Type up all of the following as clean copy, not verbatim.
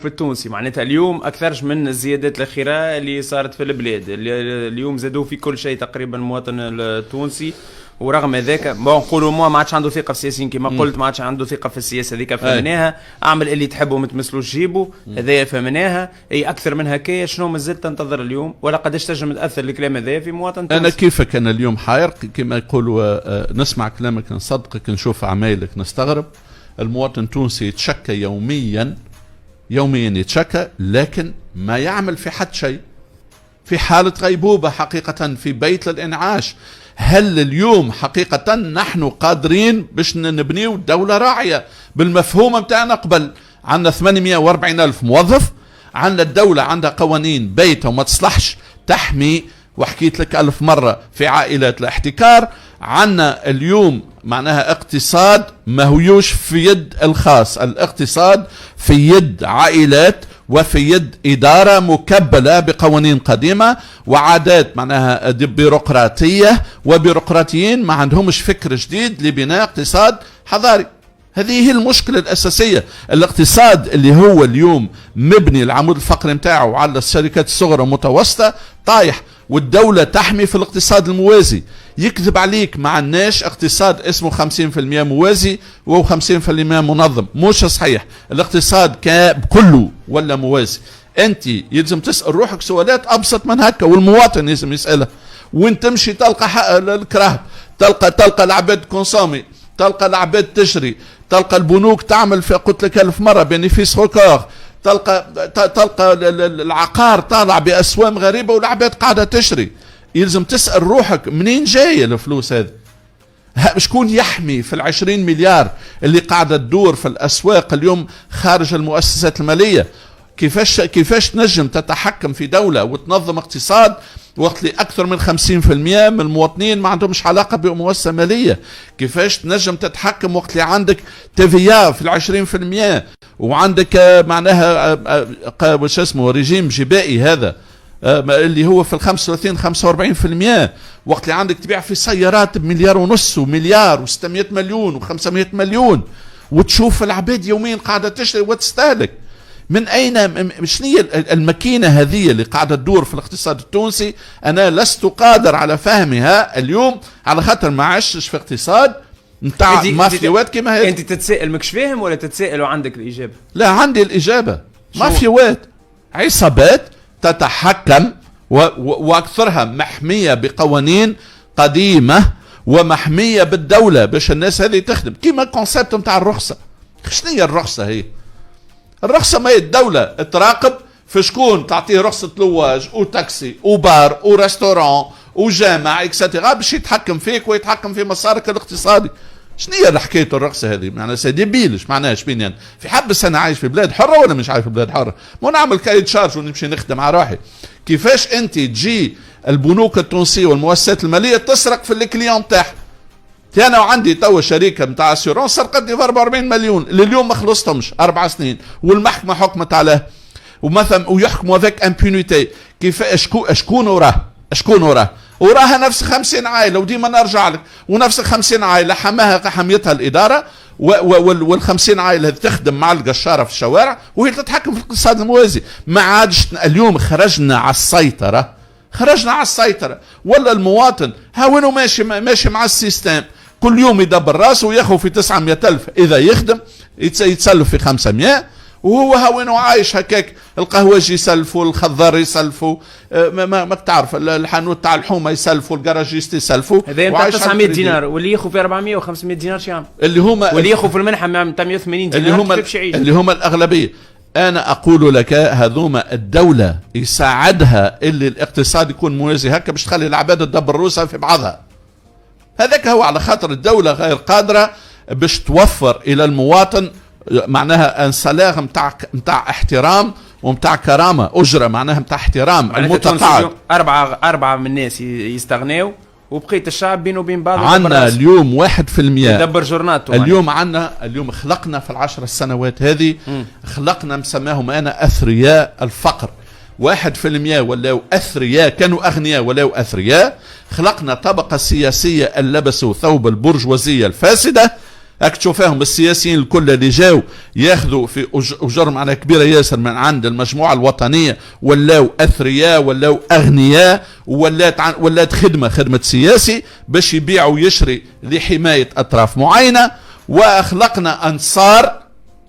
في التونسي. معناتها اليوم أكثرش من الزيادات الأخيرة اللي صارت في البلاد، اليوم زادوا في كل شيء تقريبا المواطن التونسي. ورغم ذاك نقولوا ما عادش عنده ثقه في السياسيين كما قلت، ما عادش عنده ثقه في السياسه هذيك فهمناها. اعمل اللي تحبه ما تمثلوش جيبه، هذايا فهمناها. اي اكثر من هكايا شنو مازلت تنتظر اليوم؟ ولا قداش تنجم تاثر الكلام هذا في مواطن تونسي؟ انا كيفك انا اليوم حاير كما يقولوا، نسمع كلامك نصدقك، نشوف اعمالك نستغرب. المواطن التونسي يتشكى يوميا يتشكى، لكن ما يعمل في حد شيء، في حالة غيبوبة حقيقة، في بيت للإنعاش. هل اليوم حقيقة نحن قادرين باش نبنيو دولة راعية بالمفهوم متاعنا؟ قبل عندنا 840 ألف موظف، عندنا الدولة عندها قوانين بيتها وما تصلحش تحمي، وحكيت لك 1000 مرة في عائلات الاحتكار. عندنا اليوم معناها اقتصاد ما هوش في يد الخاص، الاقتصاد في يد عائلات وفي يد إدارة مكبلة بقوانين قديمة وعادات معناها بيروقراطية، وبيروقراطيين ما عندهمش فكر جديد لبناء اقتصاد حضاري. هذه هي المشكلة الأساسية. الاقتصاد اللي هو اليوم مبني العمود الفقري متاعه على الشركات الصغرى والمتوسطة طايح، والدولة تحمي في الاقتصاد الموازي. يكذب عليك، ما عندناش اقتصاد اسمه 50% موازي و50% منظم، مش صحيح. الاقتصاد كله ولا موازي. انت يلزم تسأل روحك سؤالات ابسط من هكا، والمواطن يلزم يسألها. وانت تمشي تلقى الكراهب، تلقى العباد كونسومي، تلقى العباد تشري، تلقى البنوك تعمل في قلت لك 1000 مرة بينيفيس ريكور، تلقى العقار طالع بأسوام غريبة والعباد قاعدة تشري. يلزم تسأل روحك منين جاية الفلوس هذه؟ شكون يحمي في 20 مليار اللي قاعدة تدور في الأسواق اليوم خارج المؤسسات المالية؟ كيفاش تنجم تتحكم في دولة وتنظم اقتصاد وقت اللي أكثر من 50% من المواطنين ما عندهمش علاقة بمؤسسة مالية؟ كيفاش تنجم تتحكم وقت اللي عندك تيفيا في 20% وعندك معناها وش اسمه ريجيم جبائي هذا اللي هو في 35-45%، وقت اللي عندك تبيع في سيارات بمليار ونص ومليار و600 مليون و500 مليون، وتشوف العباد يوميا قاعدة تشتري وتستهلك. من أين شنو الماكينة هذه اللي قاعدة تدور في الاقتصاد التونسي؟ أنا لست قادر على فهمها اليوم، على خاطر ما عشتش في اقتصاد نتاع مافيوات كما هي. أنت تتساءل ماكش فاهم ولا تتساءل وعندك الإجابة؟ لا، عندي الإجابة. مافيوات، عصابات تتحكم وأكثرها محمية بقوانين قديمة ومحمية بالدولة باش الناس هذه تخدم. كيما الكونسيبت نتاع الرخصة. شنو هي الرخصة؟ هي الرخصة ما هي الدولة تراقب في شكون تعطيه رخصة لواج وتاكسي وبار ورستوران وجامع اكسترا باش يتحكم فيك ويتحكم في مسارك الاقتصادي. شنو هي حكاية الرخصة هذه؟ معناها سي ديبيلش، معناها شبين يعني في حبس انا عايش في بلاد حرة ولا مش عايش في بلاد حرة؟ مو نعمل كايد شارج ونمشي نخدم على روحي. كيفاش انت تجي البنوك التونسية والمؤسسات المالية تسرق في الكليون تاعها؟ انا وعندي توا شركه نتاع اسيورونس سرقتني في 44 مليون اللي اليوم ما خلصتهمش 4 سنين والمحكمه حكمت عليه، ومثلا ويحكموا افيك امبونيتي. كيف شكون وراه؟ وراها نفس 50 عائله، وديما نرجع لك، ونفس 50 عائله حميتها الاداره، وال50 عائله تخدم مع القشاره في الشوارع وهي تتحكم في الاقتصاد الموازي. ما عادش اليوم خرجنا على السيطره، ولا المواطن ها وينه ماشي مع السيستم، كل يوم يدبر راسه وياخذ في 900,000 إذا يخدم يتسلف في 500، وهو هاوينه عايش هكاك. القهوجي يسلفوا، الخضار يسلفوا، ما تعرف الحانوت تاع الحومه يسلفوا، الجراجيست يسلفوا. هذا نتاع 900 دينار، واللي ياخذ في 400 و500 دينار شو يعمل؟ اللي هما واللي ياخذ في المنحه 180 دينار اللي هما الأغلبية. أنا أقول لك هذوما الدولة يساعدها اللي الاقتصاد يكون موازي هكا باش تخلي العباد تدبر روسها في بعضها. هذاك هو على خاطر الدولة غير قادرة باش توفر إلى المواطن معناها ان سلاغ متاع احترام ومتاع كرامة، أجرة معناها متاع احترام المتقاعد. أربعة من الناس يستغنيوا وبقيت الشعب بينه وبين بعض. عندنا اليوم 1% يدبر جورناته. اليوم خلقنا في ال10 سنوات هذه خلقنا مسماهم أنا أثرياء الفقر. 1% ولاو أثرياء، كانوا أغنياء ولاو أثرياء. خلقنا طبقة سياسية لبسوا ثوب البرجوازية الفاسدة. هاك تشوفهم السياسيين الكل اللي جاوا ياخذوا في اجور معنا كبيره ياسر من عند المجموعه الوطنيه، ولاو اثرياء ولاو اغنياء، ولات خدمه سياسي باش يبيع ويشري لحمايه اطراف معينه. واخلقنا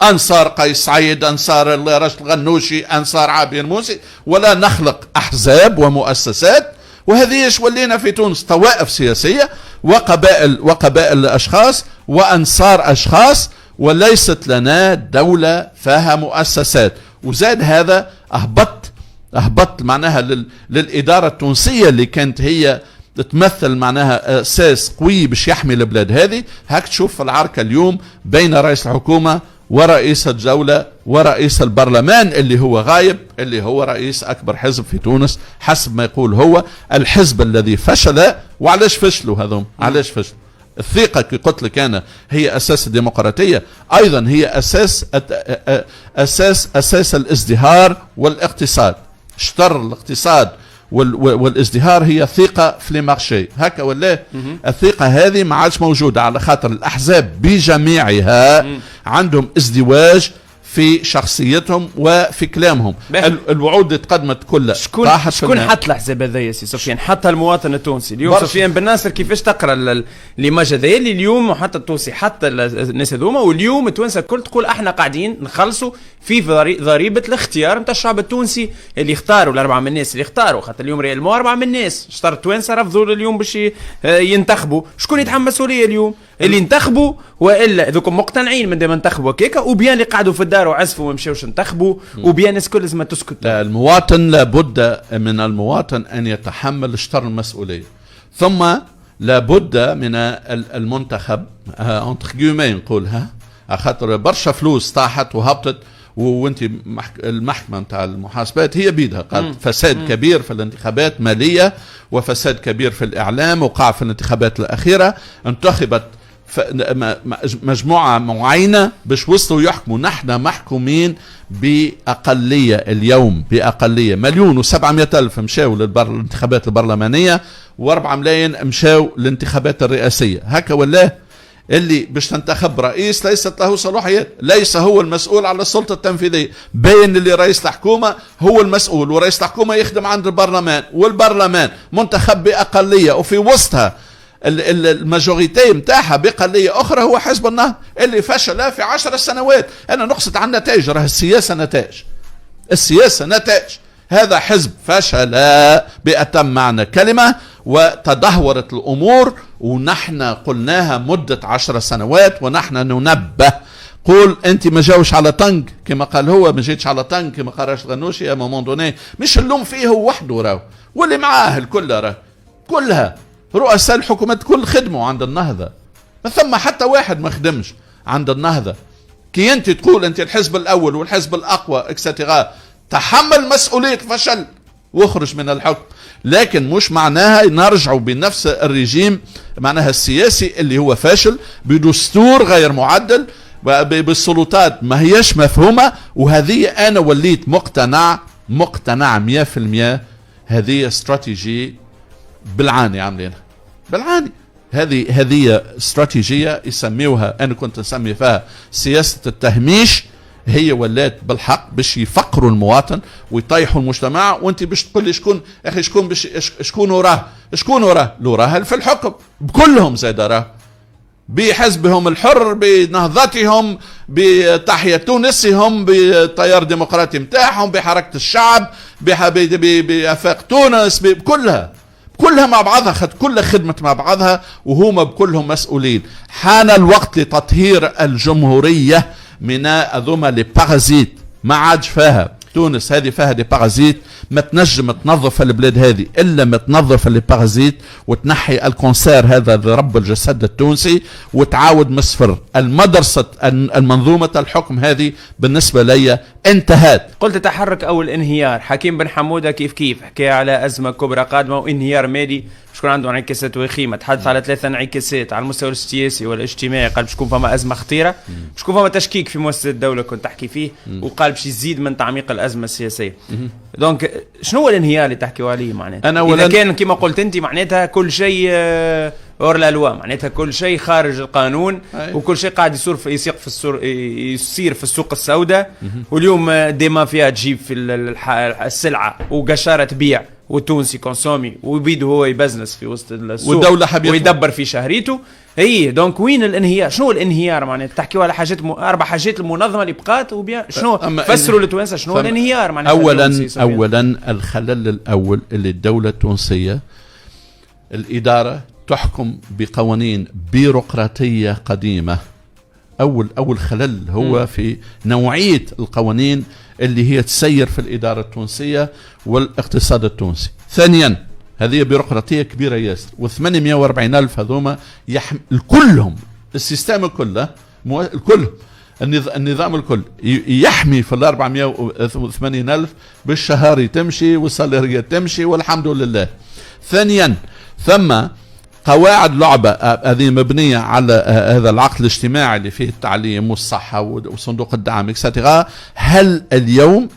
انصار قيس سعيد، انصار راشد الغنوشي، انصار عابر موسي، ولا نخلق احزاب ومؤسسات. وهذه ولينا في تونس طوائف سياسيه وقبائل اشخاص وانصار اشخاص، وليست لنا دوله فيها مؤسسات. وزاد هذا اهبط معناها للاداره التونسيه اللي كانت هي تمثل معناها اساس قوي باش يحمي البلاد هذه. هاك تشوف العركه اليوم بين رئيس الحكومه ورئيس الدولة ورئيس البرلمان اللي هو غايب، اللي هو رئيس أكبر حزب في تونس حسب ما يقول هو الحزب الذي فشل. وعلاش فشلوا هذوم؟ علاش فشلوا؟ الثقة كي قلت لك أنا هي أساس الديمقراطية، أيضا هي أساس الازدهار والاقتصاد. اشتر الاقتصاد والازدهار هي ثقة في المارشي. هكا ولا الثقة هذه ما عادش موجودة، على خاطر الأحزاب بجميعها عندهم ازدواج في شخصيتهم وفي كلامهم. الوعود اللي تقدمت كلها شكون حط الاحزاب هذايا سي سفيان؟ حتى المواطن التونسي اليوم. سفيان بن ناصر كيفاش تقرا ليماج هذايا اللي اليوم حتى التونسي حتى الناس هذوما، واليوم التوانسه الكل تقول احنا قاعدين نخلصوا في ضريبه الاختيار نتاع الشعب التونسي اللي اختاروا الاربعه من الناس اللي اختاروا. خاطر اليوم ريال مو اربعه من الناس اشتروا التوانسه رفضوا اليوم باش ينتخبوا. شكون يتحمل مسؤوليه اليوم؟ اللي انتخبوا والا ذوكم مقتنعين من دام انتخبوا كيكا، وبيان اللي قعدوا في الدار وعزفوا وما مشاوش انتخبوا، وبيان الناس كل لازم تسكت. المواطن لابد من المواطن ان يتحمل شطر المسؤوليه، ثم لابد من المنتخب انتر كيومي نقولها، خاطر برشا فلوس طاحت وهبطت، وانت المحكمه نتاع المحاسبات هي بيدها قالت فساد كبير في الانتخابات ماليه، وفساد كبير في الاعلام وقع في الانتخابات الاخيره. انتخبت مجموعه معينه باش وصلوا يحكموا. نحن محكومين باقليه اليوم، باقليه 1,700,000 مشاو للانتخابات البرلمانيه، و4 ملايين مشاو للانتخابات الرئاسيه. هكا ولا اللي باش تنتخب رئيس ليست له صلاحيات، ليس هو المسؤول على السلطة التنفيذية. بين اللي رئيس الحكومة هو المسؤول، ورئيس الحكومة يخدم عند البرلمان، والبرلمان منتخب بأقلية وفي وسطها الماجوريتي متاعها بأقلية أخرى هو حزب النهضة اللي فشل في 10 سنوات. أنا نقصد عن نتائج، راه السياسة نتائج، السياسة نتائج. هذا حزب فشل بأتم معنى كلمة، وتدهورت الأمور، ونحن قلناها مدة 10 سنوات ونحن ننبه. قول أنت ما جاوش على طنق كما قال هو، ما جيتش على طنق كما قال راشد الغنوشي يا مومون دوني. مش اللوم فيه هو وحده، راهو واللي معاه الكل راه كلها رؤساء الحكومات كل خدموا عند النهضة، ما ثم حتى واحد ما خدمش عند النهضة. كي أنت تقول أنت الحزب الأول والحزب الأقوى اكسترا، تحمل مسؤولية الفشل واخرج من الحكم. لكن مش معناها نرجعوا بنفس الرجيم معناها السياسي اللي هو فاشل، بدستور غير معدل، بالسلطات ما هيش مفهومة. وهذه أنا وليت مقتنع 100%. هذه استراتيجية بالعاني عاملينها بالعاني. هذه استراتيجية يسميوها، أنا كنت نسمي فيها سياسة التهميش. هي ولات بالحق باش يفقروا المواطن ويطيحوا المجتمع. وانت باش تقول لي شكون يا اخي، شكون وراه لو راه في الحكم بكلهم زاد، راه بحزبهم الحر، بنهضتهم، بتحية تونسهم، بالتيار الديمقراطي متاعهم، بحركة الشعب، بأفاق تونس، بكلها مع بعضها، كلها خدمت مع بعضها، وهما بكلهم مسؤولين. حان الوقت لتطهير الجمهورية من أذوما لي بارازيت. ما عادش فيها تونس هذه، فيها دي بارازيت. ما تنجم تنظف البلاد هذه الا ما تنظف لي بارازيت وتنحي الكونسير هذا رب الجسد التونسي، وتعاود مصفر المدرسة المنظومة الحكم هذه. بالنسبة لي انتهت. قلت تحرك او الانهيار. حكيم بن حمودة كيف حكى على ازمة كبرى قادمة وانهيار مالي شكون عنده انعكاسات وخيمة. تحدث على 3 انعكاسات على المستوى السياسي والاجتماعي. قال شكون فما ازمة خطيرة، شكون فما تشكيك في مؤسسة الدولة كنت تحكي فيه، وقال باش يزيد من تعميق الازمة السياسية. دونك شنو هو الانهيار اللي تحكيوا عليه معناتها؟ إذا كان كما قلت انت معناتها كل شيء اور لا لوا، معناتها كل شيء خارج القانون وكل شيء قاعد يصير في السوق السوداء. واليوم دي مافيا تجيب في السلعه وقشاره تبيع والتونسي كونسومي وبيده هو يبزنس في وسط السوق والدولة حبيبته ويدبر في شهريته. هي دونك وين الانهيار؟ شنو الانهيار؟ معناتها تحكيوا على حاجات 4 حاجات المنظمه اللي بقات وبيان شنو فسروا للتوانسه شنو الانهيار؟ معناتها اولا الخلل الاول اللي الدوله التونسيه الاداره تحكم بقوانين بيروقراطيه قديمه. اول خلل هو في نوعيه القوانين اللي هي تسير في الاداره التونسيه والاقتصاد التونسي. ثانيا هذه بيروقراطيه كبيره ياسر، و840 الف هذوما كلهم السيستم كله الكل النظام الكل يحمي في 480 الف بالشهاري تمشي والسالريات تمشي والحمد لله. ثانيا ثم قواعد لعبة هذه مبنية على هذا العقد الاجتماعي اللي فيه التعليم والصحة وصندوق الدعم اكسترا. هل اليوم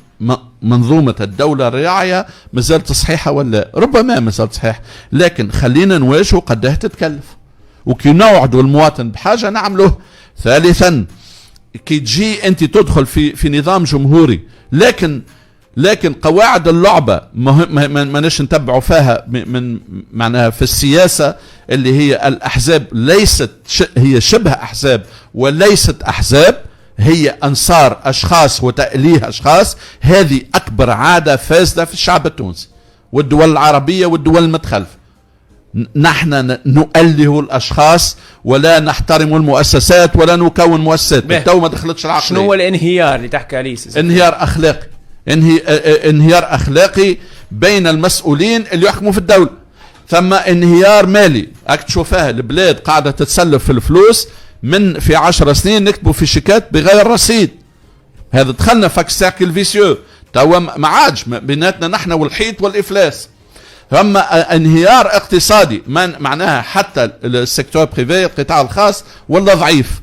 منظومة الدولة الرعاية مازالت صحيحة ولا؟ ربما مازالت صحيحة، لكن خلينا نواجهوا قدها تتكلف، وكي نوعدوا المواطن بحاجة نعمله. ثالثا كي تجي انت تدخل في نظام جمهوري، لكن قواعد اللعبة ما نش نتبعوا فيها من معناها في السياسة اللي هي الأحزاب ليست هي شبه أحزاب وليست أحزاب، هي أنصار أشخاص وتأليه أشخاص. هذه أكبر عادة فاسدة في الشعب التونسي والدول العربية والدول المتخلفة. نحن نؤله الأشخاص ولا نحترم المؤسسات ولا نكون مؤسسات. تو ما دخلتش العقلية. شنو هو الانهيار اللي تحكي عليه؟ انهيار أخلاقي، انهيار أخلاقي بين المسؤولين اللي يحكموا في الدولة. ثم انهيار مالي، راك تشوفها البلاد قاعدة تتسلف في الفلوس من في 10 سنين نكتبوا في شيكات بغير رصيد. هذا دخلنا فاك سيركل فيسيو، توا ما عادش بيناتنا نحن والحيط والإفلاس. ثم انهيار اقتصادي، معناها حتى السيكتور بريفي القطاع الخاص ولا ضعيف.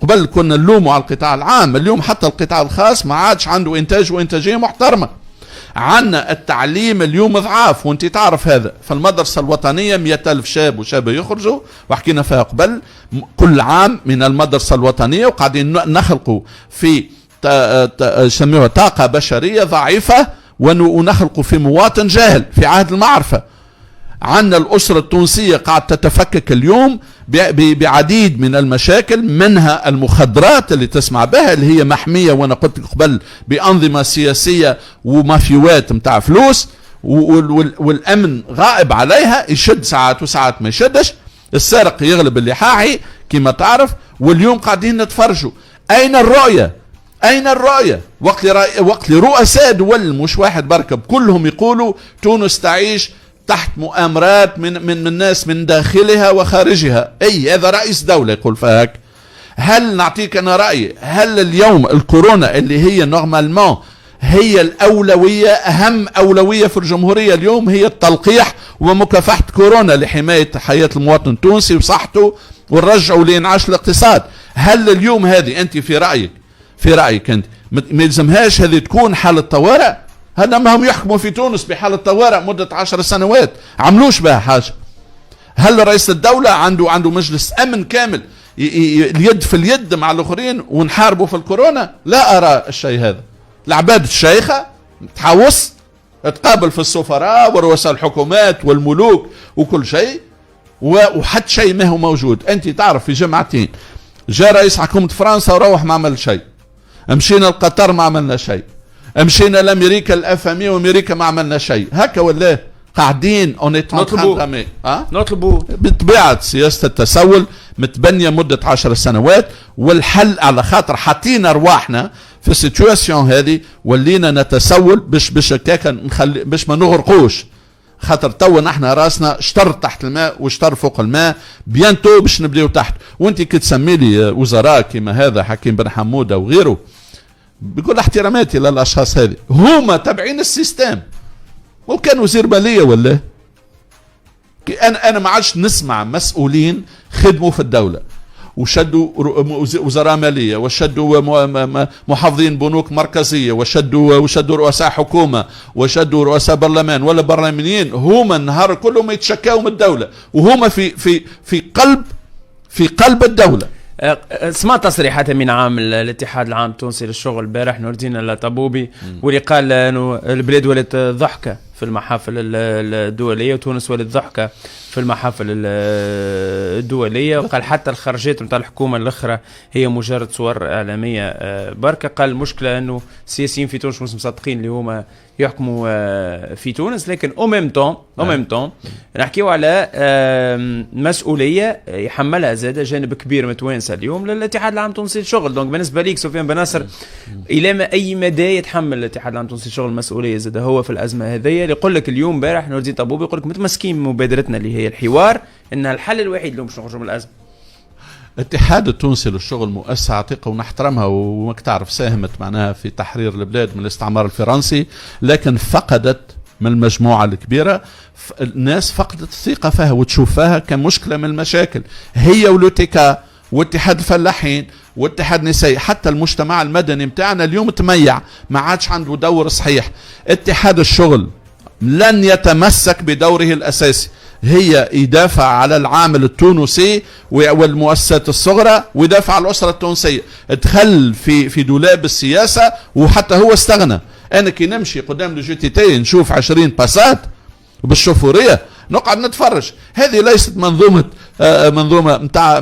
قبل كنا نلوموا على القطاع العام، اليوم حتى القطاع الخاص ما عادش عنده انتاج وانتاجيه محترمه. عندنا التعليم اليوم ضعاف، وانت تعرف هذا. في المدرسه الوطنيه 100,000 شاب وشابه يخرجوا، وحكينا فيها قبل كل عام من المدرسه الوطنيه، وقاعدين نخلقوا في سموها طاقه بشريه ضعيفه ونخلقوا في مواطن جاهل في عهد المعرفه. عندنا الأسرة التونسية قاعد تتفكك اليوم بعديد من المشاكل، منها المخدرات اللي تسمع بها اللي هي محمية، وانا قلت قبل بأنظمة سياسية ومافيوات متاع فلوس، والأمن غائب عليها، يشد ساعات وساعات ما يشدش، السارق يغلب اللحاحي كما تعرف. واليوم قاعدين نتفرجوا. أين الرؤية؟ أين الرؤية؟ وقت لرؤساء دول مش واحد بركب كلهم يقولوا تونس تعيش تحت مؤامرات من الناس من داخلها وخارجها. اي هذا رئيس دولة يقول فهك. هل نعطيك انا رأيي، هل اليوم الكورونا اللي هي نورمالمون هي الأولوية، أهم أولوية في الجمهورية اليوم هي التلقيح ومكافحة كورونا لحماية حياة المواطن التونسي وصحته ونرجعوا لإنعاش الاقتصاد. هل اليوم هذه أنت في رأيك أنت ما يلزمهاش هذه تكون حالة طوارئ؟ هذا ما هم يحكموا في تونس بحالة طوارئ مدة 10 سنوات، عملوش بها حاجة. هل رئيس الدولة عنده مجلس أمن كامل اليد في اليد مع الآخرين ونحاربوا في الكورونا؟ لا أرى الشيء هذا. العباد الشيخة تحوص تقابل في السفراء ورؤساء الحكومات والملوك وكل شيء، وحد شيء ما هو موجود. أنت تعرف في جمعتين جاء رئيس حكومة فرنسا وروح ما عمل شيء، مشينا لقطر ما عملنا شيء، مشينا لامريكا الافامي وامريكا ما عملنا شيء. هكا ولا قاعدين نطلبوا بطبيعه سياسه التسول متبنيه مده 10 سنوات، والحل على خاطر حطينا ارواحنا في السيتواسيون هذه ولينا نتسول باش ما نغرقوش. خاطر توا نحن راسنا شطر تحت الماء وشطر فوق الماء، بيانتو باش نبداو تحت. وانت كي تسمي لي وزراء كما هذا حكيم بن حموده وغيره، بكل احتراماتي للاشخاص هذه هما تابعين السيستم، وكان وزير ماليه ولا انا ما عادش نسمع مسؤولين خدموا في الدوله وشدوا وزراء ماليه، وشدوا محافظين بنوك مركزيه، وشدوا رؤساء حكومه، وشدوا رؤساء برلمان ولا برلمانيين، هما النهار كلهم يتشكاوا من الدوله، وهما في قلب الدوله. سمعت تصريحات من عام الاتحاد العام التونسي للشغل البارح نور الدين الطبوبي، واللي قال انه البلاد ولات ضحكه في المحافل الدوليه، وتونس ولات ضحكه في المحافل الدوليه، وقال حتى الخرجات نتاع الحكومه الاخرى هي مجرد صور اعلاميه بركه. قال المشكله انه السياسيين في تونس مش مصدقين اللي هما يحكموا في تونس، لكن او ميم طون نحكيو على مسؤوليه يحملها زاد جانب كبير متوانسه اليوم للاتحاد العام التونسي للشغل. دونك بالنسبه ليك سفيان بناصر، الى اي مدى يتحمل الاتحاد العام التونسي للشغل مسؤوليه زاد هو في الازمه هذه؟ اللي يقول لك اليوم امبارح نور الدين طبوبي يقول لك متمسكين بمبادرتنا اللي هي الحوار، انها الحل الوحيد اللي باش نخرجوا من الازمه. الاتحاد التونسي للشغل مؤسسة عتيقة ونحترمها، وماك تعرف ساهمت معناها في تحرير البلاد من الاستعمار الفرنسي، لكن فقدت من المجموعة الكبيرة، الناس فقدت الثقة فيها وتشوفها كمشكلة من المشاكل. هي ولوتيكا واتحاد الفلاحين واتحاد نسائي، حتى المجتمع المدني متاعنا اليوم تميع، ما عادش عنده دور صحيح. اتحاد الشغل لن يتمسك بدوره الأساسي، هي يدافع على العامل التونسي والمؤسسات الصغرى، ويدافع على الأسرة التونسية. دخل في دولاب السياسة وحتى هو استغنى. أنا كي نمشي قدام الجي نشوف 20 باسات بالشوفورية نقعد نتفرج. هذه ليست منظومة متاع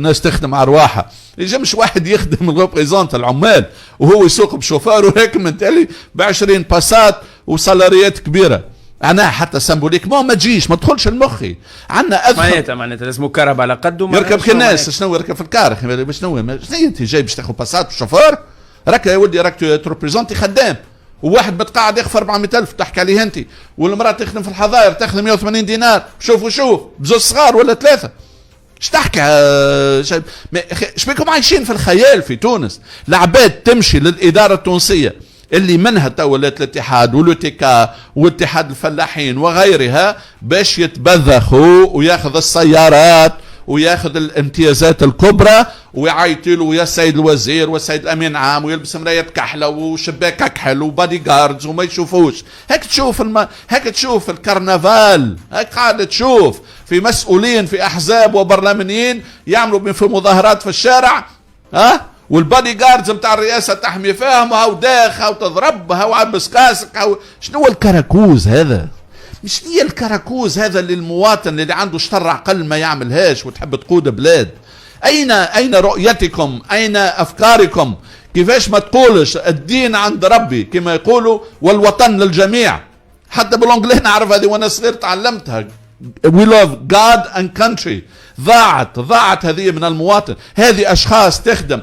ناس تخدم أرواحها. يجمش واحد يخدم الريبريزونت العمال وهو يسوق بشوفار وراكم انتالي ب20 باسات وسالاريات كبيرة. انا حتى سمبوليك ما تجيش، ما تدخلش المخي. عندنا معناتها لازم كرب على قده يركب كالناس. شنو يركب في الكارخ؟ شنو انت جاي باش تاخذ باسات وشوفار؟ راك يا ولدي راك تروبريزونتي خدام، وواحد متقاعد ياخذ 400,000 تحكي عليه انت، والمراه تخدم في الحظاير تاخذ 180 دينار. شوف بزوج صغار ولا 3. اش تحكي؟ اش بيكم عايشين في الخيال في تونس؟ العباد تمشي للاداره التونسيه اللي منها تولت الاتحاد والوتيكا واتحاد الفلاحين وغيرها باش يتبذخوا وياخذ السيارات وياخذ الامتيازات الكبرى ويعيطوا له يا سيد الوزير والسيد الامين عام، ويلبس مرايه كحله وشباك كحل وبادي جاردز وما يشوفوش. هيك تشوف الكرنفال، هيك قاعد تشوف في مسؤولين في احزاب وبرلمانيين يعملوا في مظاهرات في الشارع، والبادي جاردز نتاع الرئاسه تحمي فيها وداخها وتضربها وعبس كاسك. شنو الكراكوز هذا؟ مش هي الكراكوز هذا للمواطن اللي عنده شطر عقل ما يعملهاش وتحب تقود بلاد. اين رؤيتكم؟ اين افكاركم؟ كيفاش ما تقولش الدين عند ربي كما يقولوا والوطن للجميع؟ حتى بالانجلي نعرف هذه وانا صغير تعلمتها. We love God and country. ضاعت هذه من المواطن. هذه اشخاص تخدم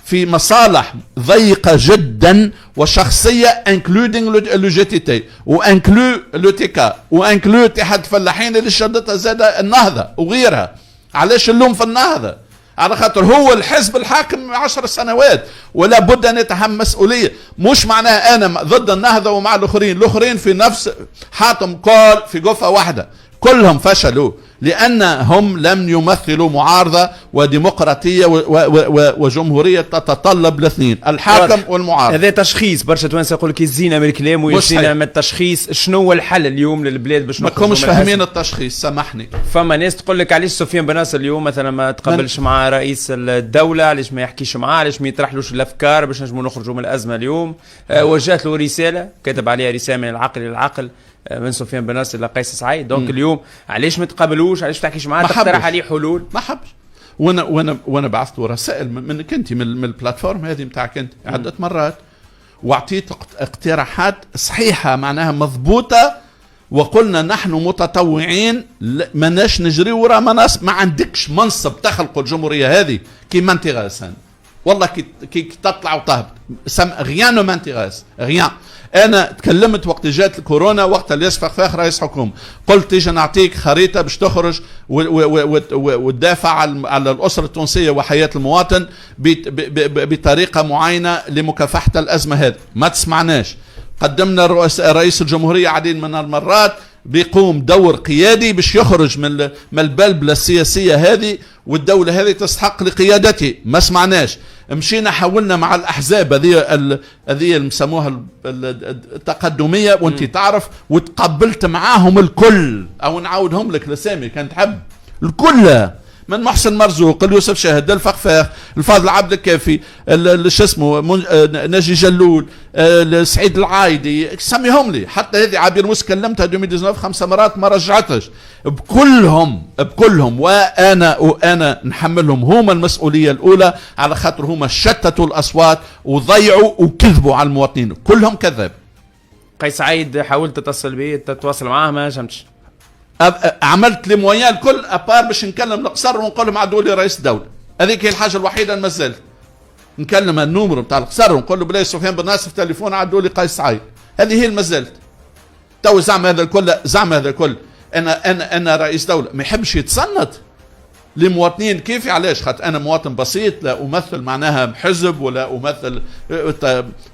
في مصالح ضيقة جدا وشخصية including LGTT وانكلو لوتيكا وانكلو اتحاد الفلاحين اللي شدتها زاد النهضة وغيرها. علاش اللوم في النهضة؟ على خاطر هو الحزب الحاكم 10 سنوات، ولا بد ان يتحمل مسؤولية. مش معناها انا ضد النهضة ومع الاخرين في نفس حاطم كل في قفة واحدة، كلهم فشلوا لأنهم لم يمثلوا معارضة وديمقراطية وجمهورية تتطلب الاثنين، الحاكم والمعارضة. هذا تشخيص برشا توانسة يقول لك يزينا من الكلام ويزينا من التشخيص. شنو هو الحل اليوم للبلاد باش ما كنتمش فاهمين التشخيص؟ سامحني. فما ناس تقول لك علاش سفيان بناصر اليوم مثلا ما تقبلش مع رئيس الدولة، علاش ما يحكيش معاه، علاش ما يطرحلوش الأفكار باش نجموا نخرجوا من الأزمة اليوم. وجهت له رسالة كتب عليها رسالة من العقل للعقل من سفيان بناصر لقيس سعيد. دونك اليوم علاش ما تقابلوش؟ علاش تحكيش معاه؟ تقترح عليه حلول؟ ما حبش. وانا بعثت رسائل منك انت من البلاتفورم هذه نتاعك انت عده مرات، واعطيت اقتراحات صحيحه معناها مضبوطه، وقلنا نحن متطوعين ماناش نجري ورا مناصب. ما عندكش منصب تخلق الجمهوريه هذه كيما انت غاسان. والله كي تطلع وتهبط غيان ما انت غاس غيان. انا تكلمت وقت جات الكورونا، وقت اللي يصفق فيها رئيس حكومه، قلت تيجي نعطيك خريطه باش تخرج وتدافع على الاسره التونسيه وحياه المواطن بطريقه معينه لمكافحه الازمه هذه. ما تسمعناش. قدمنا رئيس الجمهوريه عديد من المرات بيقوم دور قيادي باش يخرج من البلبله السياسيه هذه والدولة هذه تستحق لقيادته. ما سمعناش. مشينا حاولنا مع الأحزاب هذه المسموها التقدمية، وانت تعرف، وتقبلت معاهم الكل، أو نعاودهم لك الأسامي كان تحب الكل، من محسن مرزوق، اليوسف شاهد، الفخفاخ، الفاضل عبد الكافي، شو اسمه، ناجي جلول، سعيد العايدي، سميهم لي. حتى هذه عبير موسى كلمتها 2019 5 مرات ما رجعتش. بكلهم وانا نحملهم هما المسؤوليه الاولى، على خاطر هما شتتوا الاصوات وضيعوا وكذبوا على المواطنين، كلهم كذاب. قيس سعيد حاولت تتواصل معاه ما جمتش. عملت لي مويان الكل ابار باش نكلم القصر ونقول لهم عدوا لي رئيس الدوله. هذيك هي الحاجه الوحيده ما زلت نكلم النمر نتاع القصر ونقول له بلاي سفيان بن ناصر في التليفون عدوا لي قيس سعيد. هذه هي ما زلت. تو زعما هذا الكل انا رئيس دوله ما يحبش يتصنت لمواطنين كيفي. علاش؟ خاطر انا مواطن بسيط، لا امثل معناها حزب ولا امثل.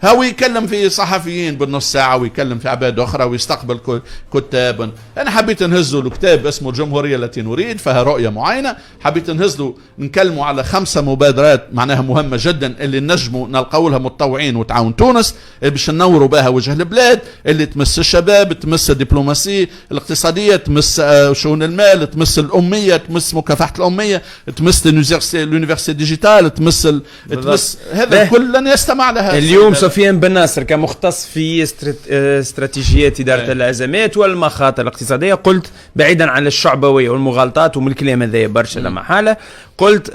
هو يكلم في صحفيين بالنص ساعه ويكلم في عباد اخرى ويستقبل كتاب. انا حبيت نهز له كتاب اسمه الجمهوريه التي نريد، فيها رؤيه معينه. حبيت نهز له نكلموا على 5 مبادرات معناها مهمه جدا اللي نجموا نلقوا لها متطوعين وتعاون تونس باش ننوروا بها وجه البلاد، اللي تمس الشباب، تمس الدبلوماسيه الاقتصاديه، تمس شؤون المال، تمس الاميه، تمس مكافحه الاميه، تمس اليونيفرسيتي ديجيتال، تمس هذا الكل لن يستمع لها. اليوم سفيان بن ناصر كمختص في استراتيجيات إدارة الأزمات والمخاطر الاقتصادية، قلت بعيدا عن الشعبوية والمغالطات ومن الكلام هذا برشا لا محالة، قلت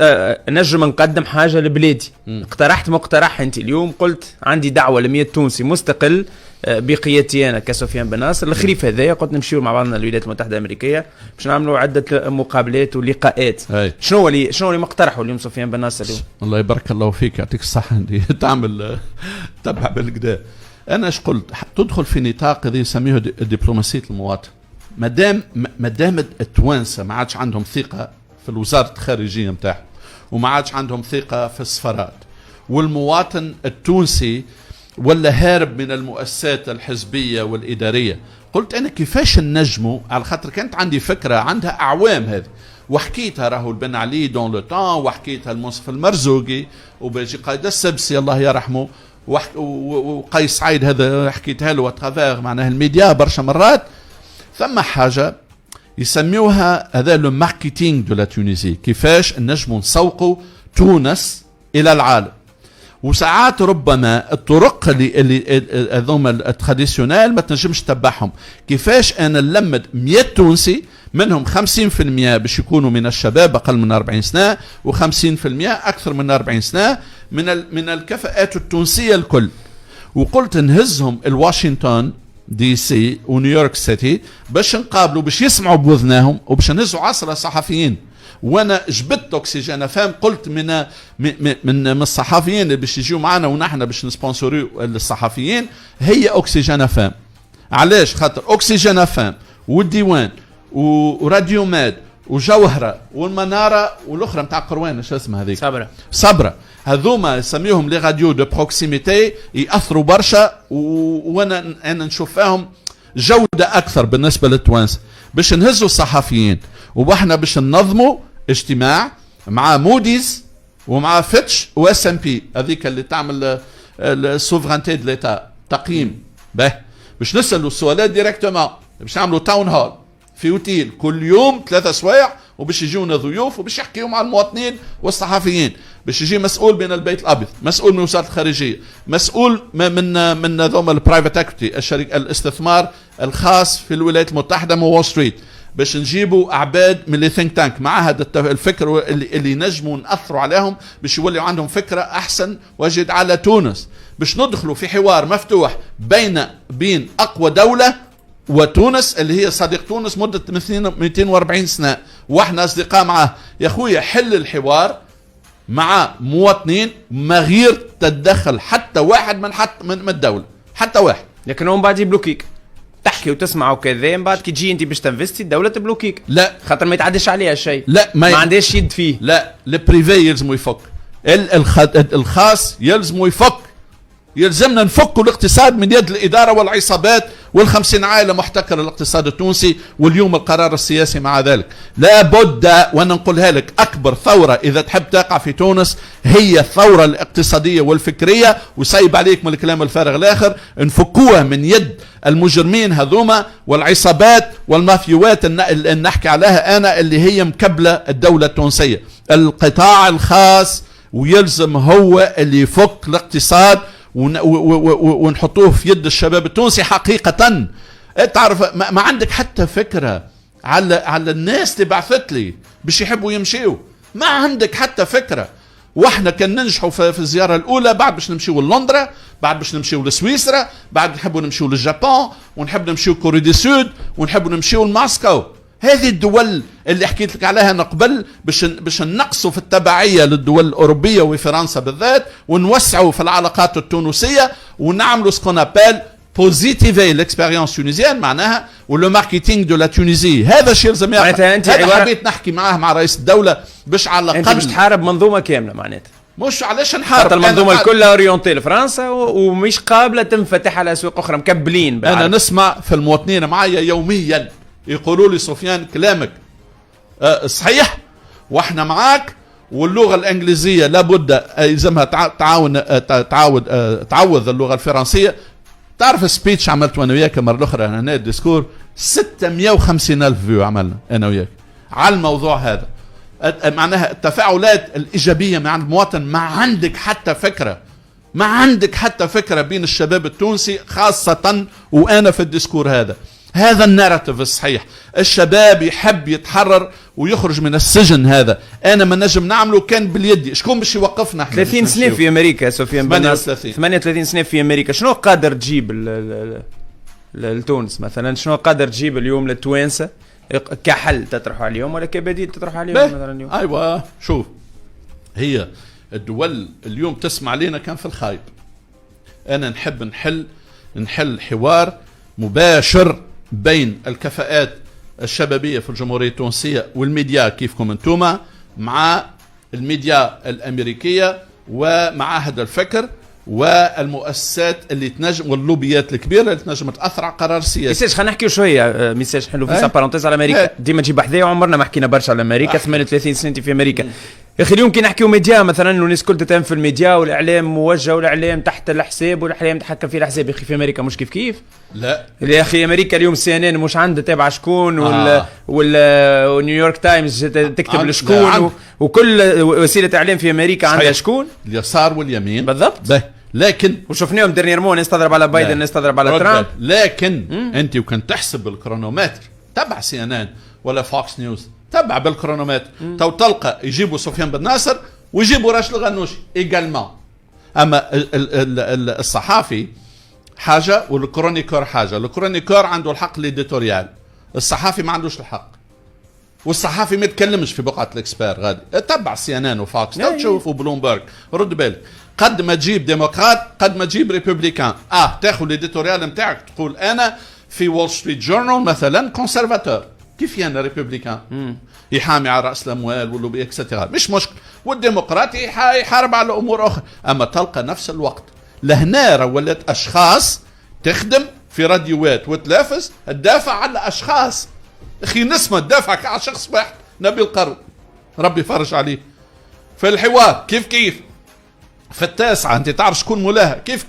نجم نقدم حاجة لبلادي. اقترحت مقترح انت اليوم، قلت عندي دعوة ل100 تونسي مستقل بقيادتي انا كسفيان بن ناصر. الخريف هذايا قلت نمشيو مع بعضنا الولايات المتحدة الأمريكية باش نعملوا عدة مقابلات ولقاءات. شنو اللي مقترحوا اليوم سفيان بن ناصر اليوم؟ الله يبارك الله فيك، يعطيك الصحة انت تعمل تبع بالكدا. انا ايش قلت؟ تدخل في نطاق اللي يسميه دبلوماسية المواطن. مادام التوانسة ما عادش عندهم ثقة في وزارة الخارجية نتاعهم، وما عادش عندهم ثقة في السفارات، والمواطن التونسي ولا هارب من المؤسسات الحزبية والإدارية، قلت أنا كيفاش نجموا، على خاطر كانت عندي فكرة عندها أعوام هذه، وحكيتها راهو البن علي دون لو طون، وحكيتها المنصف المرزوقي وباجي قايد السبسي الله يرحمه، وقيس سعيد هذا حكيتها له وتغافير معناها الميديا برشا مرات. ثم حاجة يسميوها هذا لو ماركتينغ دو لا تونيزي، كيفاش نجموا نسوقوا تونس إلى العالم. وساعات ربما الطرق اللي هذوما التراديسيونيل ما تنجمش تتبعهم. كيفاش انا نلمد 100 تونسي منهم 50% باش يكونوا من الشباب اقل من 40 سنه، و50% اكثر من 40 سنه من الكفاءات التونسيه الكل. وقلت نهزهم الواشنطن دي سي ونيويورك سيتي باش نقابلوا، باش يسمعوا بوذناهم، وباش نهزوا 10 صحفيين. وانا جبت اوكسجين فام، قلت من الصحفيين اللي باش يجيو معنا ونحن باش نسبونسوريو الصحفيين هي اوكسجين فام. علاش؟ خاطر اوكسجين فام والديوان وراديو ماد وجوهره والمناره والاخرى نتاع قروان شو اسمها هذيك، صبره، هذوما نسميهم لي راديو دو بروكسيميتي، ياثروا برشا. وانا نشوف فيهم جوده اكثر بالنسبه للتوانسه، باش نهزوا الصحفيين. واحنا باش ننظموا اجتماع مع موديز ومع فيتش واس ام بي، هذيك اللي تعمل السوفرانتي دو ليتا، تقييم به، باش نسالوا السؤالات ديريكتومون، باش نعملوا تاون هول في اوتيل كل يوم 3 سوايع، وباش يجيونا ضيوف وباش يحكيوا مع المواطنين والصحفيين. باش يجي مسؤول من البيت الابيض، مسؤول من وزاره الخارجيه، مسؤول من ذوما البرايفت اكويتي، الشركه الاستثمار الخاص في الولايات المتحده من وول ستريت، باش نجيبوا اعباد من الثينك تانك معهد الفكر اللي نجموا ناثروا عليهم باش يوليوا عندهم فكره احسن واجد على تونس، باش ندخلوا في حوار مفتوح بين اقوى دوله وتونس اللي هي صديق تونس مده 240 سنه، واحنا اصدقاء معاه. يا خويا حل الحوار مع مواطنين ما غير تتدخل حتى واحد من الدوله، حتى واحد. لكن هم بعد يبلوكيك، تحكي وتسمع وكذا، من بعد كي تجي انت باش تنفستي الدوله تبلوكيك. لا، خاطر ما يتعدش عليها شيء، لا ما عندهاش يد فيه. لا، البريفي يلزموا يفك، الخاص يلزموا يفك. يلزمنا نفكوا الاقتصاد من يد الاداره والعصابات وال50 عائلة محتكر الاقتصاد التونسي، واليوم القرار السياسي مع ذلك. لابد، وانا نقولها لك، اكبر ثورة اذا تحب تقع في تونس هي الثورة الاقتصادية والفكرية. وسايب عليك من الكلام الفارغ الاخر، نفكوها من يد المجرمين هذوما والعصابات والمافيوات اللي نحكي عليها انا، اللي هي مكبلة الدولة التونسية. القطاع الخاص ويلزم هو اللي يفك الاقتصاد ونحطوه في يد الشباب التونسي حقيقة. تعرف ما عندك حتى فكرة على الناس اللي بعثت لي باش يحبوا يمشيوا، ما عندك حتى فكرة. واحنا كان ننجحوا في الزيارة الأولى، بعد باش نمشيوا للندرا، بعد باش نمشيوا لسويسرا، بعد نحبوا نمشيوا للجابان، ونحب نمشيوا كوري دي سود، ونحبوا نمشيوا لماسكو. هذه الدول اللي حكيت لك عليها من قبل باش نقصوا في التبعية للدول الأوروبية وفرنسا بالذات، ونوسعوا في العلاقات التونسية، ونعملوا سكون ابال بوزيتيفي ليكسبيريونس تونيزيان معناها، ولو ماركتينغ دو لا تونيزي. هذا الشيء لازم يعمل. هذا حبيت نحكي معاه مع رئيس الدولة باش على الأقل. انت باش تحارب منظومة كاملة معناتها، مش علاش نحارب؟ حتى المنظومة الكل اورينتي لفرنسا ومش قابلة تنفتح على أسواق أخرى، مكبلين. أنا نسمع في المواطنين معايا يوميا يقولوا لي سفيان كلامك صحيح واحنا معاك، واللغة الإنجليزية لابد يلزمها تعوض اللغة الفرنسية. تعرف سبيتش عملت وانا وياك مرة الأخرى هنا ديسكور 650,000 فيو عملنا أنا وياك على الموضوع هذا. معناها التفاعلات الإيجابية مع المواطن. ما عندك حتى فكرة، ما عندك حتى فكرة بين الشباب التونسي خاصة، وأنا في الديسكور هذا الناراتيف الصحيح. الشباب يحب يتحرر ويخرج من السجن. هذا انا ما نجم نعمله كان باليد. شكون باش يوقفنا احنا؟ 30 سنة في امريكا سفيان بن ناصر، 38 سنة في امريكا. شنو قادر تجيب لتونس مثلا؟ شنو قادر تجيب اليوم للتوانسة كحل تطرحوا عليهم ولا كبديل تطرحوا عليهم مثلا اليوم؟ ايوه شوف، هي الدول اليوم تسمع لنا كان في الخايب. انا نحب نحل حوار مباشر بين الكفاءات الشبابية في الجمهورية التونسية والميديا كيفكم انتوما، مع الميديا الأمريكية ومعاهد الفكر والمؤسسات اللي تنجم واللوبيات الكبيرة اللي تنجم تأثر على قرار سياسي. ميساج خلينا نحكي شوية ميساج حلو في بارونتيز على أمريكا. ديما تجيب حذايا، وعمرنا ما حكينا برشا على أمريكا. 38 سنة في أمريكا. يا اخي اليوم كي نحكيو ميديا مثلا، الناس كل تتهم في الميديا والاعلام موجه والاعلام تحت الحساب والاعلام تحكم في الحساب. يا اخي في امريكا مش كيف لا يا اخي. امريكا اليوم سي ان ان مش عندها تابع شكون، ولا نيويورك تايمز تكتب لشكون، وكل وسيله اعلام في امريكا عندها شكون، اليسار واليمين بالضبط. لكن وشفناهم ديرنييرمون ناس تضرب على بايدن، ناس تضرب على ترامب. لكن انت وكنت تحسب الكرونومتر تبع سي ان ان ولا فوكس نيوز، تبع بالكرونومتر تو تلقى يجيبوا سفيان بن ناصر ويجيبوا راشد الغنوشي ايجالمون. اما الصحافي حاجه والكرونيكور حاجه. الكرونيكور عنده الحق الاديتوريال، الصحافي ما عندوش الحق. والصحافي ما يتكلمش في بقعه الاكسبير. غادي تبع سي ان ان وفاكس تشوف وبلومبرج. رد بالك، قد ما تجيب ديمقراط قد ما تجيب ريبوبليكان. تاخذ الاديتوريال نتاعك تقول انا في وول ستريت جورنال مثلا كونسرفاتور، كيف انا ريبوبليكان يحامي على راس الاموال واللوبي اكسترا، مش مشكل. والديمقراطي يحارب على امور اخرى. اما تلقى نفس الوقت لهنا ولات اشخاص تخدم في راديوات وتلافز تدافع على اشخاص. اخي نسمة تدافع على شخص واحد، نبيل قرو ربي يفرج عليه. في الحوار كيف في التاسعة انت تعرف شكون مولاها كيف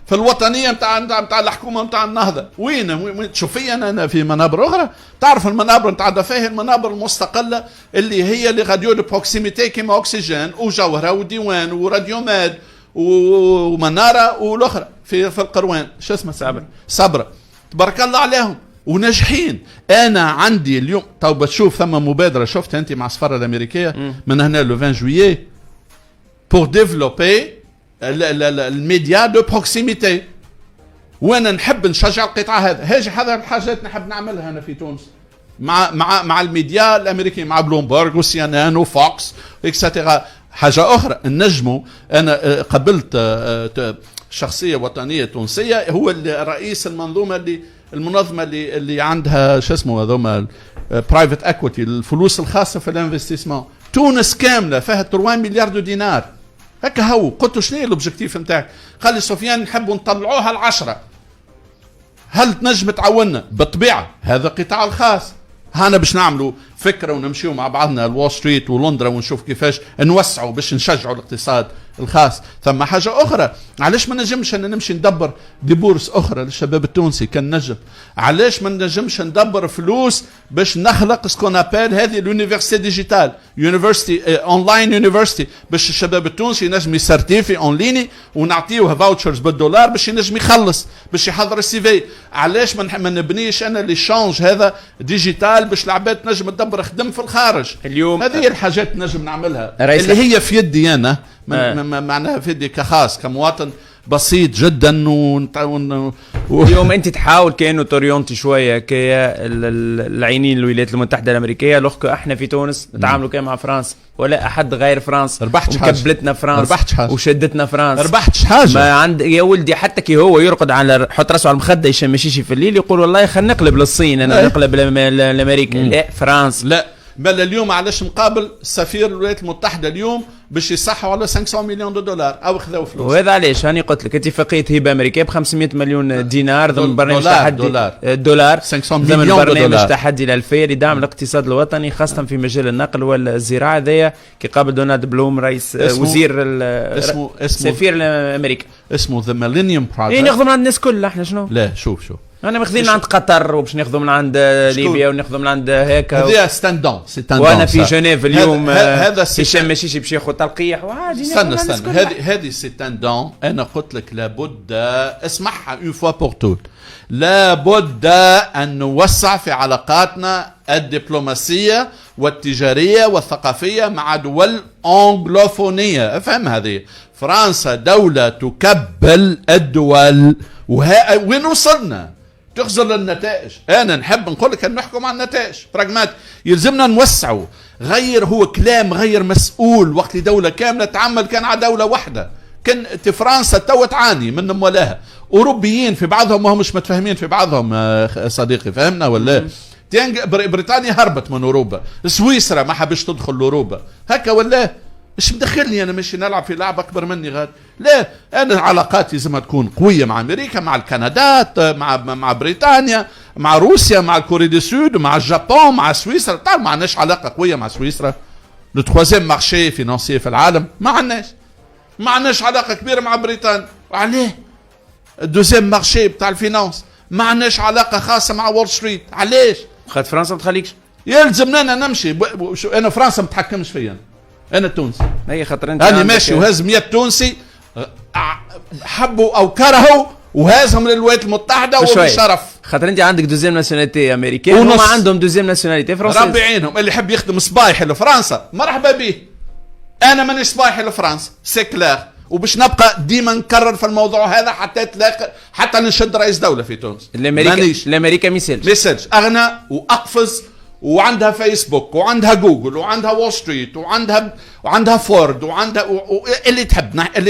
في الوطنية متاع الحكومة متاع النهضة. وين تشوف فيا انا في منابر اخرى؟ تعرف المنابر متاع دفاه، المنابر المستقلة اللي هي اللي راديو دو بروكسيميتي كيما اوكسجين وجوهرة وديوان وراديو ماد ومنارة والاخرى في القروان شو اسمه صبرة تبارك الله عليهم وناجحين. انا عندي اليوم تو بتشوف ثم مبادرة شفت انت مع السفارة الامريكية من هنا لو 20 جويي pour développer الميديا دو بروكسيميتي. وانا نحب نشجع القطاع هذا الحاجات نحب نعملها انا في تونس مع الميديا الامريكي، مع بلومبرج وسي ان ان وفوكس اكسترا. حاجه اخرى نجموا، انا قبلت شخصيه وطنيه تونسيه هو رئيس المنظمه اللي عندها شو اسمه هذوما برايفت اكويتي، الفلوس الخاصه في الانفستيسمون. تونس كامله فيها 3 مليار دينار هكا. هو قلت له شنو هي الاوبجيكتيف نتاعك؟ قال لي سفيان نحبوا نطلعوها ل10. هل تنجم تعاوننا؟ بالطبيعة هذا القطاع الخاص. هانا باش نعملوا فكرة ونمشيو مع بعضنا الوول ستريت ولندرا ونشوف كيفاش نوسعوا باش نشجعوا الاقتصاد الخاص. ثم حاجة أخرى، علاش ما نجمش أن نمشي ندبر دي بورس أخرى للشباب التونسي كان نجم؟ علاش ما نجمش ندبر فلوس باش نخلق سكون أبال هذه اليونيفرسيتي ديجيتال، يونيفرسيتي أونلاين يونيفرسيتي، باش الشباب التونسي ينجم يسرتيفي أونليني ونعطيوه فاوتشرز بالدولار باش ينجم يخلص باش يحضر السي في. علاش ما نبنيش أنا اللي شانج هذا ديجيتال باش العباد تنجم تدبر خدم في الخارج؟ اليوم هذه الحاجات نجم نعملها اللي هي في يدي أنا، معناها في يدي كخاص كمواطن بسيط جدا. اليوم انت تحاول كانه توريونتي شويه العينين الولايات المتحده الامريكيه، لوخك احنا في تونس نتعاملوا كما مع فرنسا ولا احد غير فرنسا. ربحتش حاجه، كبلتنا فرنسا وشدتنا فرنسا، ربحتش حاجه. ما عند يا ولدي حتى كي هو يرقد على حط راسه على المخده يشمشيش في الليل يقول والله خلينا نقلب للصين انا نقلب لامريكا. لا فرنسا لا. بل اليوم علاش مقابل سفير الولايات المتحدة اليوم باش يصحوا على 500 مليون دولار او خذوا فلوس. وهذا علاش هاني قلت لك اتفاقيه هبه امريكيه ب 500 مليون دينار ضمن برنامج تحدي دولار 500 ضمن مليون برنامج دولار تحدي الألفية لدعم الاقتصاد الوطني خاصه في مجال النقل والزراعه. هذايا كي قابل دونالد بلوم رئيس وزير اسمه سفير امريكا اسمه ذا ميلينيوم بروجكت. ناخذ من عند الناس كلها احنا شنو؟ لا شوف انا ماخذين من عند قطر وباش ناخذوا من عند ليبيا وناخذوا من عند هيك هذه ستاندون وانا في جنيف اليوم هذا هشام ماشي باش ياخذ تلقيح وعادي. استنى هذه ستاندون. انا قلت لك لابد اسمعها اون فوا بور توت، لابد ان نوسع في علاقاتنا الدبلوماسيه والتجاريه والثقافيه مع دول انجلوفونيه. افهم هذه فرنسا دوله تكبل الدول وين وصلنا؟ تخزر للنتائج. انا نحب نقول لك ان نحكم على النتائج براغمات، يلزمنا نوسعوا. غير هو كلام غير مسؤول وقت دوله كامله تعمل كان على دوله واحده. كان فرنسا تو تعاني من مولاها، اوروبيين في بعضهم وهم مش متفاهمين في بعضهم صديقي، فهمنا ولا؟ بريطانيا هربت من اوروبا، سويسرا ما حبش تدخل لاوروبا، هكا ولا؟ مش مدخلني انا ماشي نلعب في لعبه اكبر مني غاد. لا، انا علاقاتي لازم تكون قويه مع امريكا، مع الكندات، مع بريطانيا، مع روسيا، مع الكوري دي سود، مع اليابان، مع سويسرا. تعرف ما عندناش علاقه قويه مع سويسرا، لو تخوازيم مارشي فينانسي في العالم. ما عندناش علاقه كبيره مع بريطانيا. وعليه الدوزيام مارشي بتاع الفينانس. ما عندناش علاقه خاصه مع وول ستريت. علاش؟ خاطر فرنسا ما تخليكش. يلزمنا انا نمشي. انا فرنسا ما تحكمش فيا، انا تونسي. هي خاطر انت انا ماشي وهاز 100 تونسي حبوا او كرهوا وهازهم للولايات المتحده وبشرف. خاطر انت عندك دوزيام ناسيوناليتي امريكان وما عندهم دوزيام ناسيوناليتي فرنسي. ربي يعينهم. اللي يحب يخدم صبايح لفرنسا مرحبا به. انا مانيش صبايح لفرنسا سي كلير، وباش نبقى ديما نكرر في الموضوع هذا حتى تلاقي حتى نشد رئيس دوله في تونس. الامريكا ميسالش اغنى واقفز وعندها فيسبوك وعندها جوجل وعندها وول ستريت وعندها فورد وعندها اللي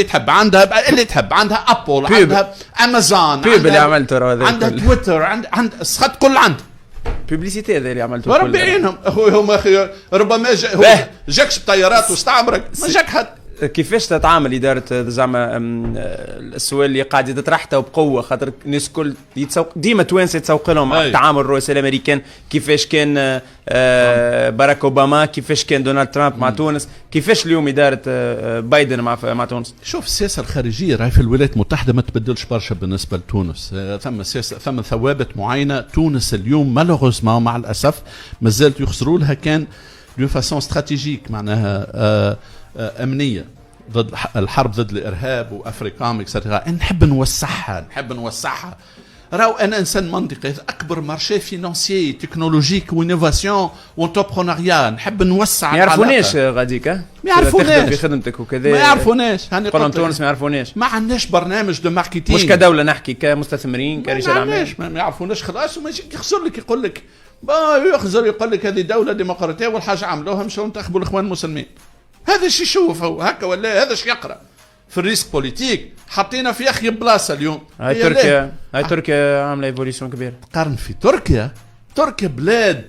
تحب عندها اللي تحب عندها ابل عندها امازون اللي عملته عندها تويتر عندها السخط كل عندها بيبليسيتي هذا اللي عملته. ربي يعينهم. هم اخي ربما جاكش بطيارات واستعمرك ما جاك حد. كيفاش تتعامل إدارة زعما السؤال اللي قاعد يتطرحته بقوة خاطر الناس كل ديما توانسة يتسوق لهم تعامل الرؤساء الأمريكان، كيفاش كان باراك أوباما، كيفاش كان دونالد ترامب مع تونس، كيفاش اليوم إدارة بايدن مع تونس؟ شوف السياسة الخارجية راهي في الولايات المتحدة ما تبدلش برشا بالنسبة لتونس. ثم ثوابت معينة. تونس اليوم مالوغوزمون مع الأسف مازالت يخسروا لها كان دون فاسون استراتيجيك، معناها أمنية ضد الحرب ضد الإرهاب وأفريكام اكسترا. نحب نوسعها. راهو أنا إنسان منطقي. أكبر مارشي فينانسيي تكنولوجيك وإنوفاسيون وانتربرونيا. نحب نوسع. ما يعرفوناش غاديك، ما يعرفوناش في خدمتك وكذا، ما يعرفوناش. هاني قلت تونس ما يعرفوناش. ما عندناش برنامج دو ماركتينغ، مش كدولة نحكي كمستثمرين كرجال أعمال. ما يعرفوناش خلاص. وما يخسر لك يقول لك يقول لك هذه دولة ديمقراطية والحاجة عملوها مشاو انتخبوا الإخوان المسلمين. هذا الشيء شوف هكا ولا هذا الشيء يقرأ في الريسك بوليتيك. حطينا في أخي بلاصة اليوم. هاي تركيا عاملة ايفوليسيون كبيرة. قارن في تركيا بلاد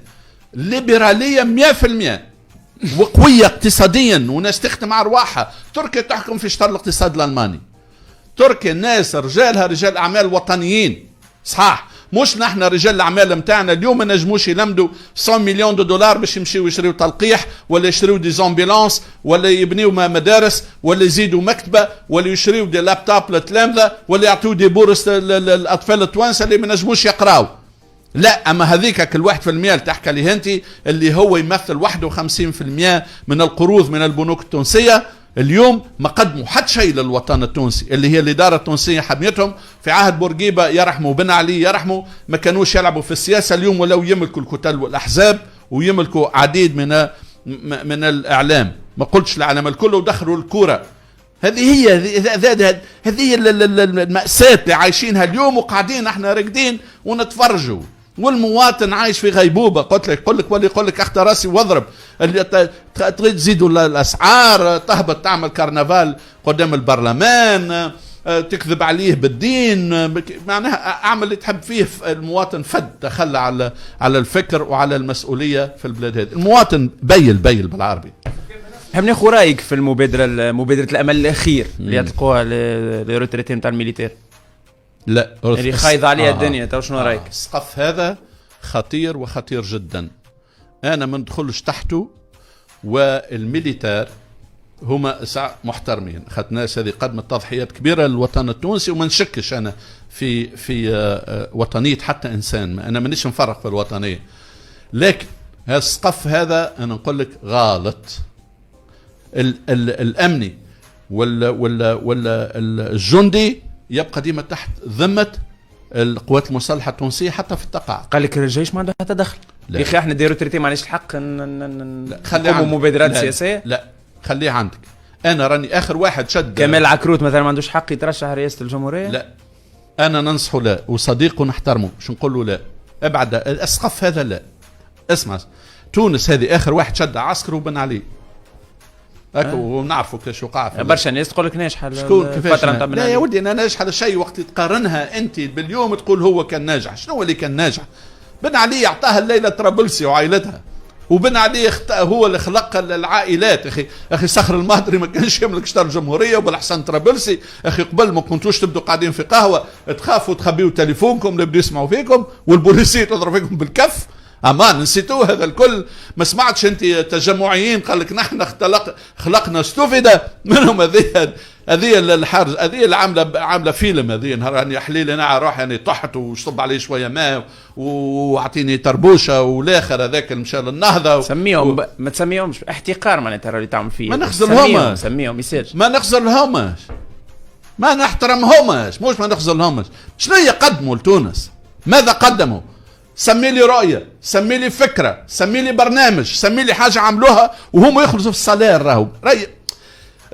ليبرالية 100% وقوية اقتصاديا وناس تخدم على أرواحها. تركيا تحكم في شطر الاقتصاد الألماني. تركيا الناس رجالها رجال أعمال وطنيين صحاح، مش نحن رجال الاعمال نتاعنا اليوم ما نجموش يلمدوا 100 مليون دولار باش يمشيوا يشريوا تلقيح، ولا يشريوا دي زامبيلانس، ولا يبنيوا مدارس، ولا يزيدوا مكتبه، ولا يشريوا دي لابتوب للتلامذه، ولا يعطوا دي بورس للاطفال التوانسه اللي ما نجموش يقراوا. لا، اما هذيك كل 1% اللي تحكي عليه انت اللي هو يمثل 51% من القروض من البنوك التونسيه، اليوم ما قدموا حتى شيء للوطن التونسي، اللي هي الإدارة التونسية حميتهم في عهد بورقيبة يرحموا بن علي يرحموا، ما كانوش يلعبوا في السياسة. اليوم ولو يملكوا الكتل والأحزاب ويملكوا عديد من الإعلام، ما قلتش العالم الكل، ودخلوا الكورة. هذه المأساة اللي عايشينها اليوم، وقاعدين احنا راقدين ونتفرجوا، والمواطن عايش في غيبوبه. قلت لك يقول لك اخت راسي واضرب، اللي تريد تزيدوا الاسعار، تهبط تعمل كرنفال قدام البرلمان، تكذب عليه بالدين، معناها اعمل اللي تحب فيه. المواطن تخلى على الفكر وعلى المسؤوليه في البلاد هذه. المواطن بيل بالعربي. نحب ناخذ رايك في مبادره الامل الاخير اللي يطلقوها لي روتريتي نتاع الميليتير. لا، اللي خايض عليها الدنيا. تو شنو رايك؟ السقف هذا خطير وخطير جدا. انا ما ندخلش تحته، والميليتار هما محترمين، خاطر الناس هذه قدمت تضحيات كبيره للوطن التونسي، وما نشكش انا في وطنيه حتى انسان، انا مانيش نفرق في الوطنيه، لكن هذا السقف هذا انا نقول لك غلط. الامني ولا الجندي يبقى ديما تحت ذمه القوات المسلحه التونسيه حتى في التقاعد. قال لك الجيش ما عنده حتى دخل يا اخي، احنا ديروا تريتي معليش الحق نقوموا مبادرات سياسيه. لا خليه عندك. انا راني اخر واحد شد كمال العكروت مثلا ما عندوش حق يترشح رئاسه الجمهوريه. لا، انا ننصحه لا، وصديقه نحترمه، مش نقول له لا، ابعد السقف هذا لا. اسمع، تونس هذه اخر واحد شد عسكر وبن عليه هكا، ونعرفوا كيش وقع. برشا ناس تقول لك ناجحه الفتره نتاع. لا يا ودي، انا ناجحه لشيء وقت تقارنها انت باليوم تقول هو كان ناجح. شنو اللي كان ناجح؟ بن علي اعطاها الليله طرابلسي وعائلتها، وبن علي هو اللي خلق العائلات. اخي صخر المهدري ما كانش يملك شطر الجمهوريه، وبالحسن طرابلسي اخي قبل ما كنتوش تبدوا قاعدين في قهوه تخافوا تخبيوا تليفونكم اللي بدوا يسمعوا فيكم، والبوليسيه تضرب فيكم بالكف. امان نسيتوه هذا الكل؟ ما سمعتش انت تجمعيين قال لك نحن خلقنا استفد منهم؟ هذه الحارس، هذه اللي عامله فيلم، هذه نهار يا حليل انا اروح يعني طحت وشطب عليه شويه ماء واعطيني تربوشه، والاخر هذاك مشى للنهضه. سميهم ما تسميهمش احتقار معناتها اللي تعمل فيه. ما نخزلهمش، سميهم يسالش، ما نخزلهمش، ما نحترمهمش، مش ما نخزلهمش. شنو يقدموا لتونس؟ ماذا قدموا؟ سمي لي رؤية، سمي لي فكرة، سمي لي برنامج، سمي لي حاجة عملوها وهم يخلصوا في الصلاة. راهو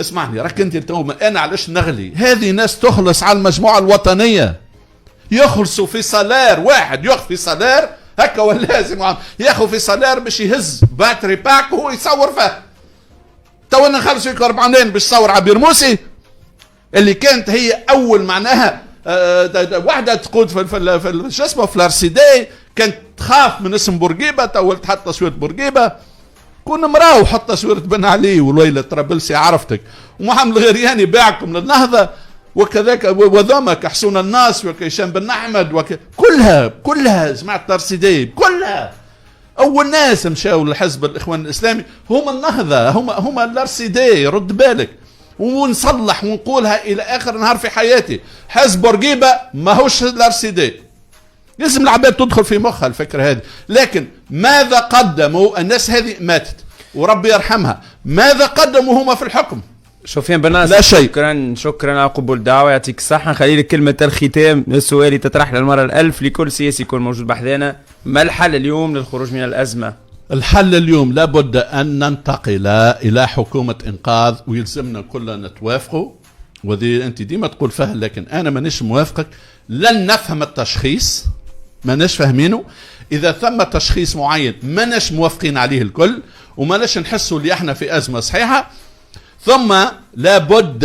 اسمعني، راك انت التوم انا علاش نغلي؟ هذه ناس تخلص على المجموعة الوطنية، يخلصوا في صالير واحد، ياخذ في صالير هكا، ولازم ياخذ في صالير باش يهز باتري باك وهو يصور فيه. تو انا نخلصوا 40 باش يصور عبير موسي اللي كانت هي اول معناها واحدة تقود في شو اسمه في الارسيدي، كانت تخاف من اسم بورقيبة، تو تحط تصوير بورقيبة، كون مراو حط تصوير بن علي والويلة طرابلسي عرفتك، ومحمد الغرياني باعكم للنهضة، وكذاك وذمك حسون الناس وكيشان بن احمد كلها سمعت الارسيدي كلها اول ناس مشاو للحزب الاخوان الاسلامي هم النهضة، هم الارسيدي. رد بالك، ونصلح ونقولها الى اخر نهار في حياتي، حزب بورقيبة ما هوش الارسيدي. لازم العباد تدخل في مخها الفكرة هذه. لكن ماذا قدموا الناس هذه؟ ماتت وربي يرحمها. ماذا قدموا هما في الحكم؟ شوفين بناس، لا شيء. شكرا على قبول الدعوة، يعطيك الصحة. نخلي لك كلمة الختام، السؤال تطرح للمرة الألف لكل سياسي يكون موجود بحذانا. ما الحل اليوم للخروج من الأزمة؟ الحل اليوم لابد أن ننتقل إلى حكومة إنقاذ، ويلزمنا كلنا نتوافقوا. وذي أنت ديما تقول فيها، لكن أنا مانيش موافقك. لن نفهم التشخيص، ماناش فاهمينه. إذا ثم تشخيص معين ماناش موافقين عليه الكل، وماناش نحسوا اللي احنا في أزمة صحيحة. ثم لابد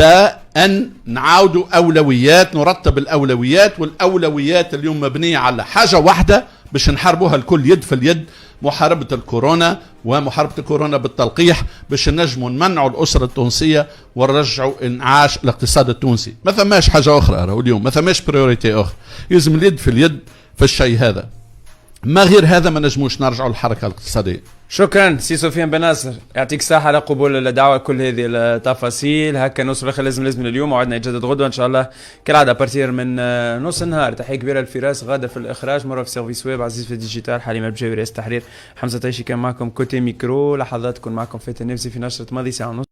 أن نعاودوا أولويات، نرتب الأولويات. والأولويات اليوم مبنية على حاجة واحدة باش نحاربوها الكل يد في اليد، محاربة الكورونا ومحاربة الكورونا بالتلقيح، باش نجموا نمنعوا الأسرة التونسية ونرجعوا انعاش الاقتصاد التونسي. ما ثماش حاجة أخرى راهو اليوم، ما ثماش بريوريتي أخرى، يلزم اليد في اليد في الشيء هذا. ما غير هذا ما نجموش نرجعوا للحركة الاقتصادية. شكرا سي سفيان بن ناصر، يعطيك الصحة على قبول الدعوة كل هذه التفاصيل. هكا نوصل لازم اليوم، وعدنا يتجدد غدوة ان شاء الله كالعادة بارتير من نص النهار. تحية كبيرة للفراس غادة في الإخراج، مرة في سيرفيس ويب، عزيز في الديجيتال، حليمة البجاوي رئيس التحرير، حمزة طيشي كان معكم كوتي ميكرو. لحظات تكون معكم فاتن نفسي في نشرة ماضي ساعة ونص.